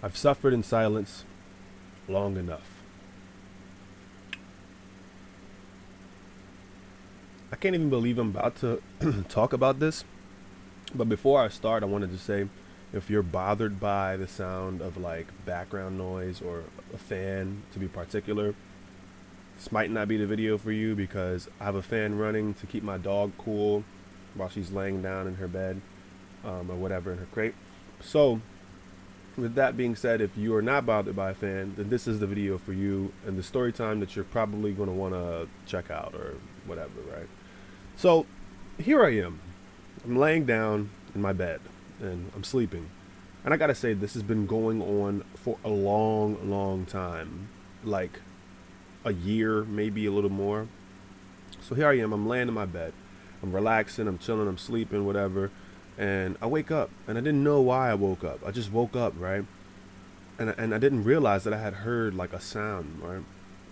I've suffered in silence long enough. I can't even believe I'm about to talk about this, but before I start, I wanted to say if you're bothered by the sound of like background noise or a fan to be particular, this might not be the video for you because I have a fan running to keep my dog cool while she's laying down in her bed or whatever in her crate. So, with that being said, if you are not bothered by a fan, then this is the video for you and the story time that you're probably going to want to check out or whatever, right? So, here I am. I'm laying down in my bed and I'm sleeping. And I gotta say, this has been going on for a long, long time. Like a year, maybe a little more. So here I am, I'm laying in my bed. I'm relaxing, I'm chilling, I'm sleeping, whatever. And I wake up, and I didn't know why I woke up. I just woke up, right? And I didn't realize that I had heard like a sound, right?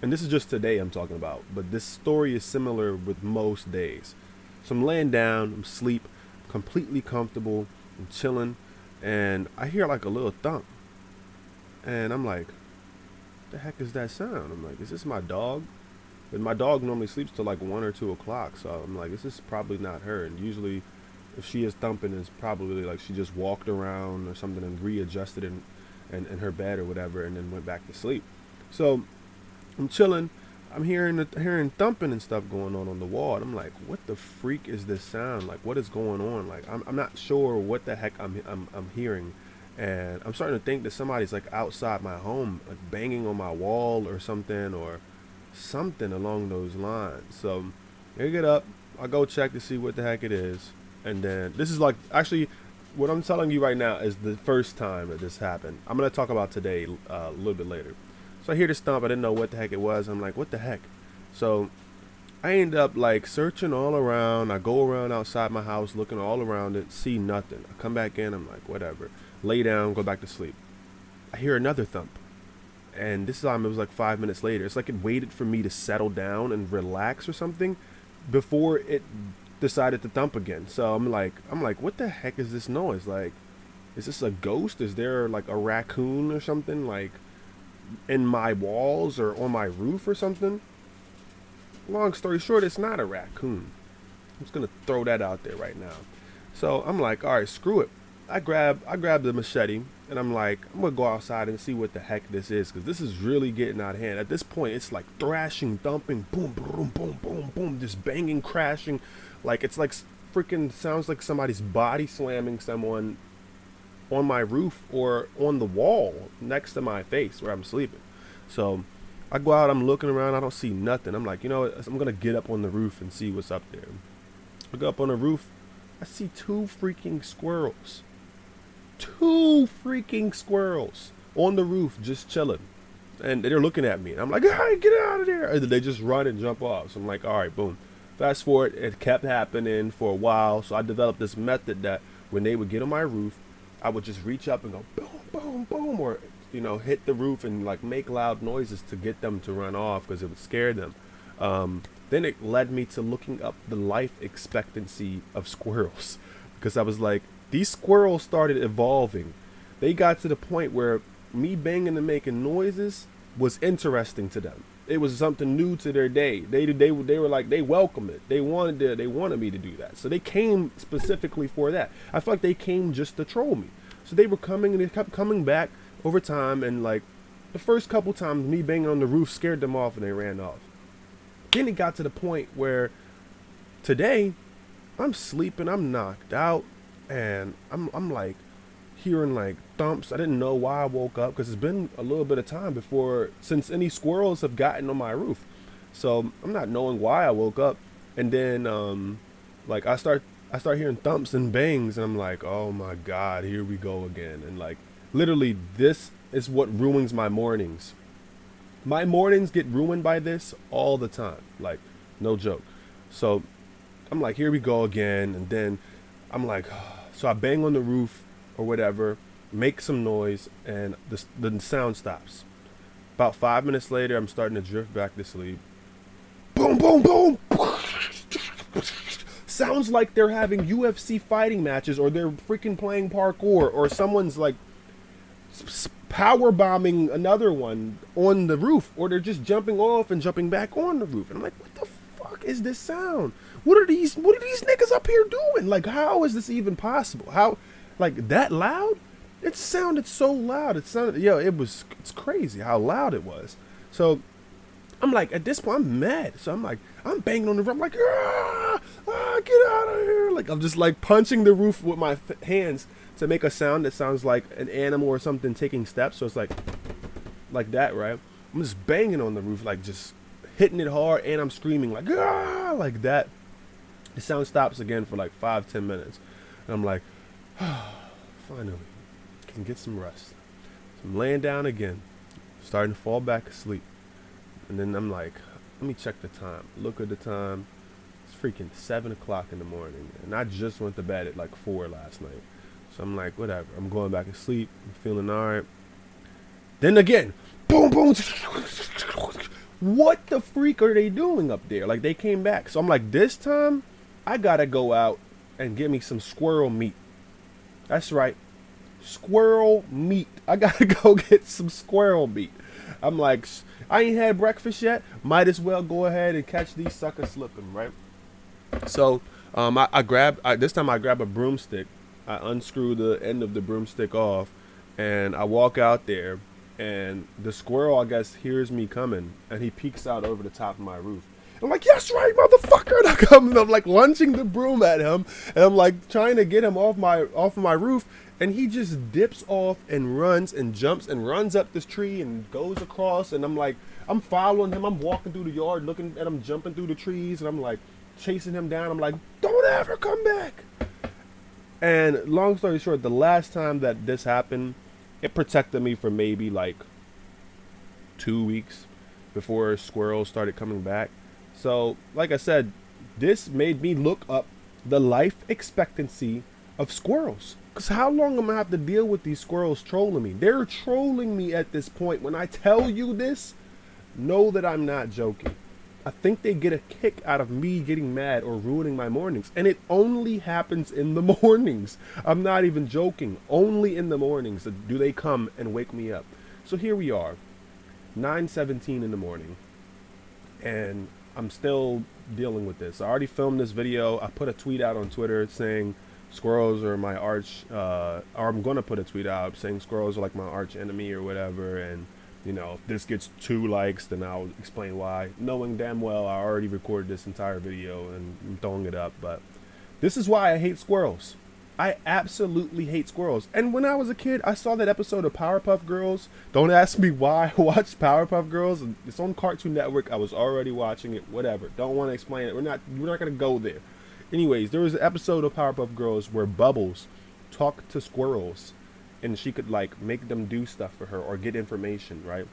And this is just today I'm talking about, but this story is similar with most days. So I'm laying down, I'm asleep, completely comfortable, I'm chilling, and I hear like a little thump. And I'm like, the heck is that sound? I'm like, is this my dog? And my dog normally sleeps till like 1 or 2 o'clock, so I'm like, this is probably not her. And usually if she is thumping, it's probably like she just walked around or something and readjusted in her bed or whatever and then went back to sleep. So I'm chilling. I'm hearing thumping and stuff going on the wall. And I'm like, what the freak is this sound? Like, what is going on? Like, I'm not sure what the heck I'm hearing. And I'm starting to think that somebody's like outside my home, like banging on my wall or something along those lines. So I get up, I go check to see what the heck it is. And then this is like, actually, what I'm telling you right now is the first time that this happened. I'm going to talk about today a little bit later. So I hear this thump. I didn't know what the heck it was. I'm like, what the heck? So I end up like searching all around. I go around outside my house, looking all around it, see nothing. I come back in. I'm like, whatever. Lay down, go back to sleep. I hear another thump. And this time it was like 5 minutes later. It's like it waited for me to settle down and relax or something before it decided to thump again. So I'm like, what the heck is this noise? Like, is this a ghost? Is there like a raccoon or something like in my walls or on my roof or something? Long story short, it's not a raccoon. I'm just gonna throw that out there right now. So I'm like, all right, screw it. I grab the machete and I'm like, I'm gonna go outside and see what the heck this is, because this is really getting out of hand. At this point, it's like thrashing, thumping, boom, boom, boom, boom, boom, just banging, crashing. Like it's like freaking sounds like somebody's body slamming someone on my roof or on the wall next to my face where I'm sleeping. So I go out, I'm looking around, I don't see nothing. I'm like, you know what? I'm gonna get up on the roof and see what's up there. I go up on the roof, I see 2 freaking squirrels. 2 freaking squirrels on the roof just chilling. And they're looking at me. And I'm like, hey, get out of there. And they just run and jump off. So I'm like, all right, boom. Fast forward, it kept happening for a while. So I developed this method that when they would get on my roof, I would just reach up and go boom, boom, boom, or hit the roof and like make loud noises to get them to run off because it would scare them. Then it led me to looking up the life expectancy of squirrels, because I was like, these squirrels started evolving. They got to the point where me banging and making noises was interesting to them. It was something new to their day. They were like, they welcome it. They wanted me to do that. So they came specifically for that. I felt like they came just to troll me. So they were coming and they kept coming back over time. And like the first couple times, me banging on the roof scared them off and they ran off. Then it got to the point where today I'm sleeping, I'm knocked out, and I'm like hearing like thumps. I didn't know why I woke up because it's been a little bit of time since any squirrels have gotten on my roof. So I'm not knowing why I woke up, and then like I start hearing thumps and bangs, and I'm like, oh my god, here we go again. And like literally, this is what ruins my mornings. My mornings get ruined by this all the time, like no joke. So I'm like, here we go again. And then I'm like, so I bang on the roof or whatever, make some noise, and the sound stops. About 5 minutes later, I'm starting to drift back to sleep. Boom, boom, boom. Sounds like they're having UFC fighting matches, or they're freaking playing parkour, or someone's like power bombing another one on the roof, or they're just jumping off and jumping back on the roof. And I'm like, what the fuck is this sound? What are these niggas up here doing? Like, how is this even possible? How, like, that loud? It sounded so loud. It's crazy how loud it was. So I'm like, at this point, I'm mad. So I'm like, I'm banging on the roof. I'm like, get out of here. Like, I'm just like punching the roof with my hands to make a sound that sounds like an animal or something taking steps. So it's like that, right? I'm just banging on the roof, like just hitting it hard, and I'm screaming like, like that. The sound stops again for like 5-10 minutes. And I'm like, finally, can get some rest. So I'm laying down again, starting to fall back asleep. And then I'm like, let me check the time. Look at the time. It's freaking 7 o'clock in the morning. And I just went to bed at like 4 last night. So I'm like, whatever. I'm going back to sleep. I'm feeling all right. Then again, boom, boom. What the freak are they doing up there? Like, they came back. So I'm like, this time, I got to go out and get me some squirrel meat. That's right. Squirrel meat. I got to go get some squirrel meat. I'm like, I ain't had breakfast yet. Might as well go ahead and catch these suckers slipping, right? So this time I grab a broomstick. I unscrew the end of the broomstick off, and I walk out there, and the squirrel, I guess, hears me coming, and he peeks out over the top of my roof. I'm like, yes, right, motherfucker. And I'm like lunging the broom at him, and I'm like trying to get him off my roof, and he just dips off and runs and jumps and runs up this tree and goes across, and I'm like, I'm following him. I'm walking through the yard, looking at him jumping through the trees, and I'm like chasing him down. I'm like, don't ever come back. And long story short, the last time that this happened, it protected me for maybe like 2 weeks before squirrels started coming back. So, like I said, this made me look up the life expectancy of squirrels. Because how long am I going to have to deal with these squirrels trolling me? They're trolling me at this point. When I tell you this, know that I'm not joking. I think they get a kick out of me getting mad or ruining my mornings. And it only happens in the mornings. I'm not even joking. Only in the mornings do they come and wake me up. So here we are, 9:17 in the morning. And I'm still dealing with this. I already filmed this video. I put a tweet out on Twitter saying squirrels are my arch, or I'm going to put a tweet out saying squirrels are like my arch enemy or whatever. And, you know, if this gets 2 likes, then I'll explain why. Knowing damn well I already recorded this entire video and I'm throwing it up. But this is why I hate squirrels. I absolutely hate squirrels. And when I was a kid, I saw that episode of Powerpuff Girls. Don't ask me why I watched Powerpuff Girls. It's on Cartoon Network. I was already watching it. Whatever. Don't want to explain it. We're not going to go there. Anyways, there was an episode of Powerpuff Girls where Bubbles talked to squirrels, and she could like make them do stuff for her or get information, right?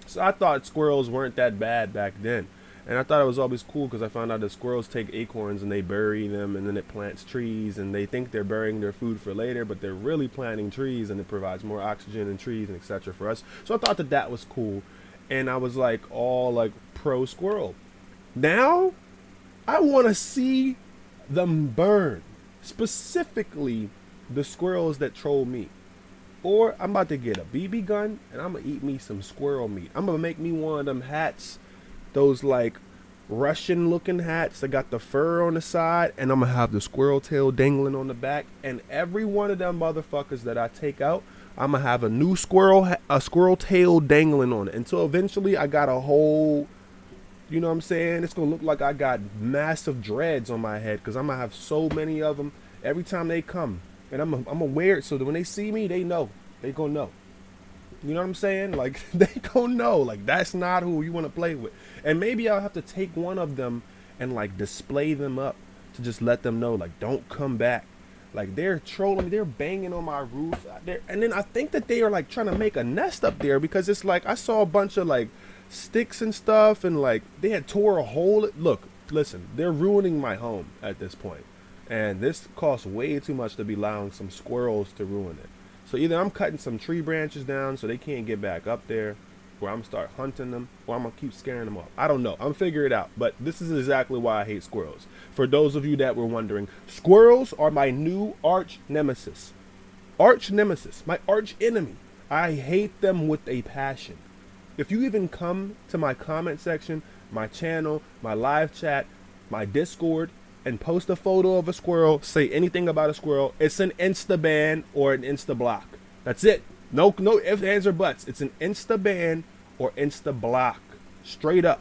So I thought squirrels weren't that bad back then. And I thought it was always cool because I found out that squirrels take acorns and they bury them, and then it plants trees, and they think they're burying their food for later, but they're really planting trees, and it provides more oxygen and trees and etc. for us. So I thought that that was cool, and I was like all like pro squirrel. Now I want to see them burn, specifically the squirrels that troll me. Or I'm about to get a BB gun and I'm gonna eat me some squirrel meat. I'm gonna make me one of them hats, those like Russian looking hats that got the fur on the side, and I'm gonna have the squirrel tail dangling on the back. And every one of them motherfuckers that I take out, I'm gonna have a new squirrel tail dangling on it, until eventually I got a whole, you know what I'm saying, it's gonna look like I got massive dreads on my head, because I'm gonna have so many of them every time they come. And I'm gonna wear it so that when they see me, they know. They gonna know. You know what I'm saying? Like, they gonna know. Like, that's not who you want to play with. And maybe I'll have to take one of them and, like, display them up to just let them know, like, don't come back. Like, they're trolling me. They're banging on my roof. And then I think that they are, like, trying to make a nest up there, because it's like I saw a bunch of, like, sticks and stuff, and, like, they had tore a hole. Look, listen, they're ruining my home at this point. And this costs way too much to be allowing some squirrels to ruin it. So either I'm cutting some tree branches down so they can't get back up there, or I'm going to start hunting them, or I'm going to keep scaring them off. I don't know. I'm figuring it out. But this is exactly why I hate squirrels. For those of you that were wondering, squirrels are my new arch nemesis. Arch nemesis. My arch enemy. I hate them with a passion. If you even come to my comment section, my channel, my live chat, my Discord, and post a photo of a squirrel, say anything about a squirrel, it's an insta ban or an insta block. That's it. No ifs, ands, or buts. It's an insta ban or insta block. Straight up.